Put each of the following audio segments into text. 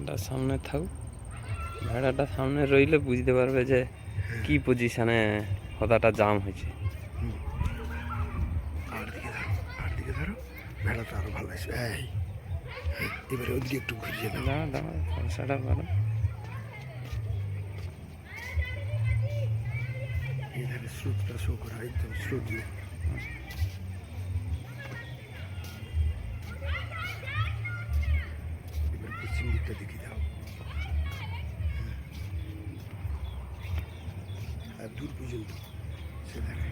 ভেড়াটা সামনে থাকুক, ভেড়াটা সামনে রইলে বুঝতে পারবে যে কি পজিশনে হদাটা জাম হয়েছে। আর দিকে ধরো ভেড়াটা আরো ভালো আসবে। এবারে ওদিকে একটু ঘুরিয়ে দাও। দাঁড়া দাঁড়া, ফলসাটা ভালো। এধারে স্রোতটা শো করা, একদম স্রোত নেই। এবার পশ্চিম দিকটা দেখি দাও, আর দূর পর্যন্ত সে ধারে।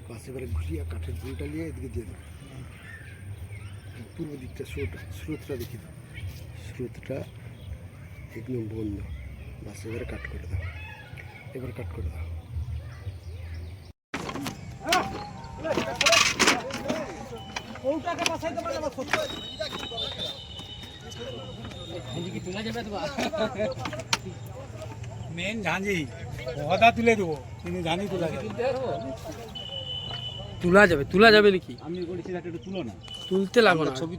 পাশে এবারে ঘুরিয়ে কাঠের ঝুলটা নিয়ে এদিকে দিয়ে দাও। পূর্ব দিকটা স্রোতটা দেখি দাও, স্রোতটা একদম বন্ধ। বাস এবারে কাট করে দাও, এবার কাট করে দাও। মেন ঝাঁঝি হদা তুলে দেবো, কিন্তু ঝাঁঝি তোলা যাবে। তোলা যাবে নাকি? আমি বলেছি একটু তুলো না, তুলতে লাগো না। ছবি